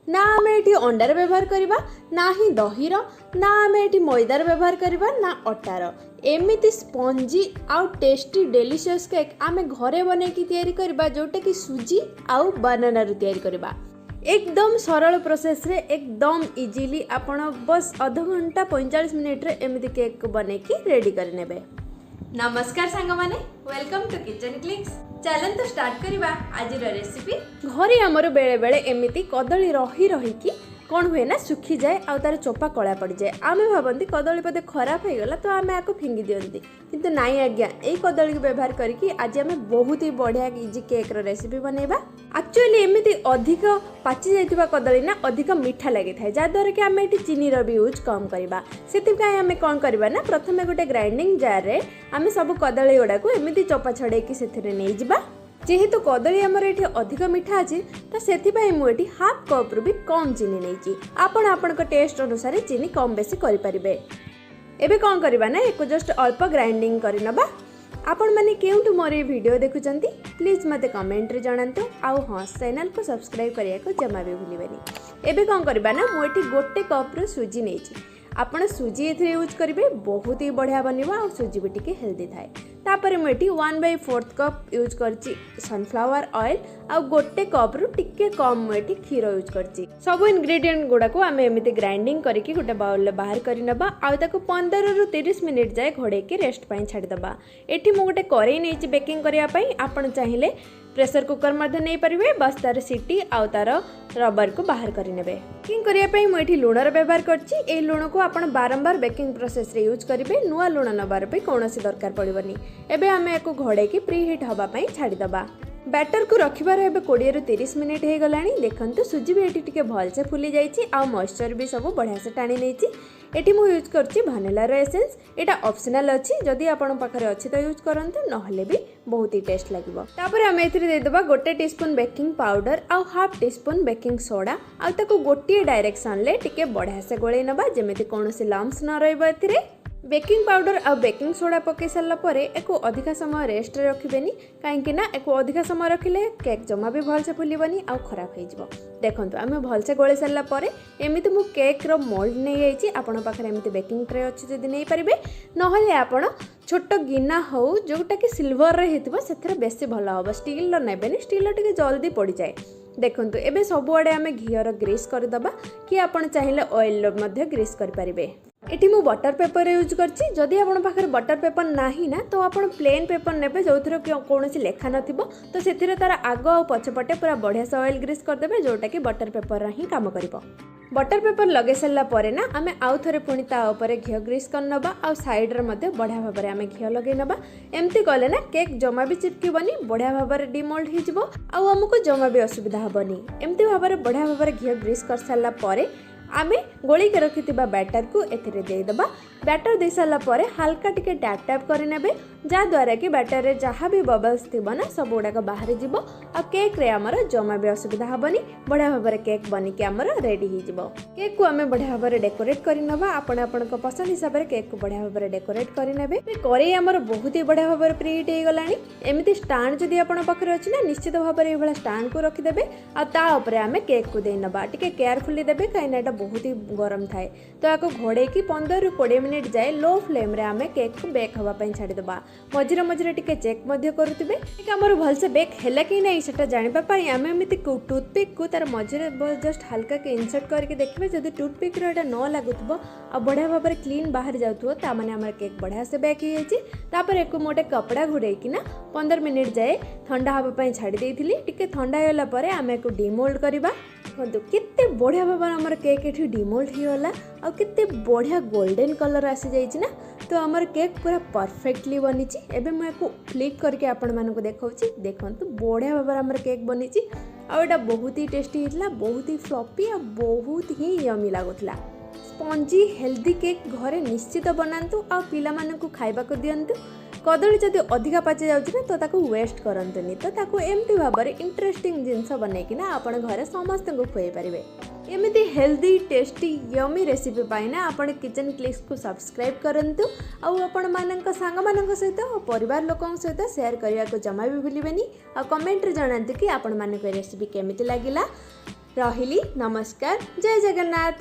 ना आम ये अंडार व्यवहार करवा ना ही दहीर ना आम ये मैदार व्यवहार करवा ना अटार एमती स्पंजी आउ टेस्टी डेलीशियस केक आम घरे बनैकी तैयारी करबा जोटा कि सुजी आउ बनाना रु तैयारी करबा। एकदम सरल प्रोसेस रे एकदम इजीली आपण बस आधा घंटा 45 मिनिट रे एमती केक बनैकी रेडी कर नेबे। नमस्कार सांग माने, वेलकम टू किचन क्लिक्स। चलन तो स्टार्ट करवा आज रेसिपी। घरे आमर बेले बेले एमती कदली रही रही कि कौन हुए ना सुखी जाए आ तार चोपा कला पड़ जाए। आम भावती कदली पदे खराब हो गला तो आम आपको फिंगी दिंती, किंतु नाई आज्ञा यही कदली को व्यवहार करके आज आम बहुत ही बढ़िया इजी केक रेसिपी बनैबा। एक्चुअली एमती अधिक पाची जाइथिबा कदली ना अधिक मीठा लगी था जहाँद्वारा कि आम ये चीनी भी यूज कम करवा। से आम कौन करवा ना प्रथम गोटे ग्राइंडिंग जार रे आम सब कदली गुड़ा को एमती चोपा छड़ेकी से नहीं जिबा। जेहेतु कदली आमर ये अधिक मीठा अच्छी तो से मुझे हाफ कप रु भी कम चीनी नहीं आपण टेस्ट अनुसार चीनी कम बेसी करें। एबे कौन करवा ना एक जस्ट अल्प ग्राइंडिंग करनबा। आपण माने केउठु मोर ये वीडियो देखुचंती प्लीज मते कमेंट रे जणांतु आउ हां चैनल को सब्सक्राइब करिया को जमा भी भूलिबेनी। एबे कौन करवा ना मोटी गोटे कप रु सुजी नेची आपण सुजी एथरे यूज करिवे बहुत ही बढ़िया बनिबा और सुजी भी टिके हेल्दी थाए। तापर मुझे 1/4 कप यूज करची सनफ्लावर ऑयल आ गोटे कप रु टिके कम मुझे क्षीर यूज करची। सब इंग्रेडिएंट गुड़ा को आम एमती ग्राइंडिंग करके गोटे बाउल बाहर करनबा आ ताको 15 रु 30 मिनिट जाए घोड़े के रेस्ट पाई छाड़ीदबा। एठी मु गोटे करेई नहीं बेकिंग करिया पाई आपण चाहिए प्रेशर कुकर मध्य नहीं पारे बस तार सीटी आउ तार रबर को बाहर करने। बेकिंग करने मुझे लुणर व्यवहार कर लुण को आप बारंबार बेकिंग प्रोसेस रे यूज करेंगे। नुआ लुण नबार भी कौन दरकार पड़ोनी। एबे आम या घोड़े प्री हिट हाँपाई छाड़ीदबा। बैटर को रखिबार एबे 20 रु 30 मिनिट हो गलानी। देखंतु सुजी भी एटी टिके भलसे फुली जाइछि आ मॉइस्चर भी सब बढ़िया से टाणी नेछि। एटी मु यूज करछि भानिलार एसेंस। एटा ऑप्शनल अछि, जदि आपन पाखरे अछि तो यूज करंतु, नहले भी बहुत ही टेस्ट लागिबो। तापर हम एथिरे दे देबा गोटे टीस्पून बेकिंग पाउडर आ हाफ टीस्पून बेकिंग सोडा आ ताको गोटे डायरेक्शन ले टिके बढ़िया से गोळै नबा जेमेति कोनोसी लम्स न रहइबो। एथिरे बेकिंग पाउडर आ बेकिंग सोडा पकई सारा पर एक अधिका समय रेस्ट रखिबेनी, कहीं ना एक अधिका समय रखिले केक जमा भी भलसे फुलबनी आ खराब हो। देखो आम भलसे गोले सारा पर एमती मु केक रो मोल्ड नहीं जाइए। आपण पाखे एमती बेकिंग ट्रे अच्छी जदि नहीं पारे नहले आपण छोट गिना हो जोटा कि सिल्वर रे से बेसी भल हम। स्टील नेबेनी, स्टील टिके जल्दी पड़ जाए। देखंतु एबे सबुआडे आमे घीर ग्रीस करदबा कि आपण चाहिए ऑयल मध्य ग्रीस करें। एटी मु बटर पेपर यूज करछि। जदि आपण पाखरे बटर पेपर नाही ना तो आपण प्लेन पेपर नेबे जोथरो कोनोसी लेखा नथिबो तो सेथिरे तार आग आ पछपटे पूरा बढ़िया से ऑयल ग्रीस करदेबे जोटा कि बटर पेपर ही काम करिवो। बटर पेपर लगे सारा पर ना आमे आउ थरे पुणी ता ऊपर घी ग्रीस करनबा आ साइड रे मध्य बढ़िया भाबरे आमे घी लगे नबा। एमती कले ना केक जमा भी चिपकिबनी, बढ़िया भाबरे डिमोल्ड हो जिवो आ हमको जमा भी असुविधा हबनी। एमती भाबरे बढ़िया भाबरे घी ग्रीस कर सारा पर आमे गोली के रखि बैटर को एथिरे दे दबा। बैटर दे सारा पर हल्का टिके टैप टैप करनेबे जहाँद्वारा कि बैटर रे जहाँ भी बबल्स थिबो ना सब गुड़ाक बाहर जीवो आ केक रे आमर जमा भी असुविधा हबनी। बढ़िया भाबरे केक बनिके आमर रेडी हो जिवो। केक को आमे बढ़िया भाबरे डेकोरेट करनबा। आपण आपणक पसंद हिसाब रे केक को बढ़िया भाबरे डेकोरेट करनेबे। करेई आमर बहुत ही बढ़िया भाबरे प्रीहीट हो गलानी। एमिति स्टैंड जदि आपण पाखरे अछि ना निश्चित भाबरे एभला स्टैंड को रखि देबे आ ता ऊपर आमे केक को देई नबा। टिके केयरफुली देबे काइना एटा बहुत ही गरम थाए तो याको घोड़े की 15 रु 20 मिनिट जाए लो फ्लेम रे आमे केक को बेक हवा पई छाडी दबा। मझिरे मझिरे टिके चेक मध्य करूथिबे कि हमर भलसे बेक हैला कि नै सेटा जानिबा पई आमे एमिति टूथपिक को तार मझिरे जस्ट हल्का के इंसर्ट करके देखबे। जदि टूथपिक रे एटा न लागुथबो आ बढ़िया भाबरे क्लीन बाहर जाउथबो ता माने हमर केक बढ़िया से बेक हो जाइछि। तापर एको मोटे कपड़ा घुड़े कि ना 15 मिनिट जाए ठंडा हवा पई छाडी देइथिली। टिके ठंडा होला परे आमे एको डिमोल्ड करबा। देखो केते बढ़िया भाबरे हमर केक एठी डिमोल्ड ही होला आ केते बढ़िया गोल्डन कलर आसी जाइछि ना। तो हमर केक पूरा परफेक्टली बनिछि। एबे मैं को फ्लिप करके आपण मानको को देखाउछि। देखंतु बढ़िया भाबरे हमर केक बनिछि आ एटा बहुत ही टेस्टी हितला, बहुत ही फ्लॉपी आ बहुत ही यमी लागुतला। स्पंजी हेल्दी केक घरे निश्चित बनातु आ पिला मानकु खाइबा को दियंतु। कदली जदि अधिका पाची जाउछि ना तो ताको वेस्ट करंतुनी, तो ताको एमती भाबरे इंटरेस्टिंग जिंस बनेकी ना आपण घरे समस्त को खुआई पारिबे। एमती हेल्दी टेस्टी यमी रेसिपी पाई ना आपण किचन क्लिक्स को सब्सक्राइब करंतु आ आपण मानक सांग मानक सहित परिवार लोकन सहित शेयर करिया को जमा भी भूलिबेनी। आ कमेंट रे जणांतु कि आपण मानक रेसिपी केमिति लागिला। रहिली नमस्कार जय जगन्नाथ।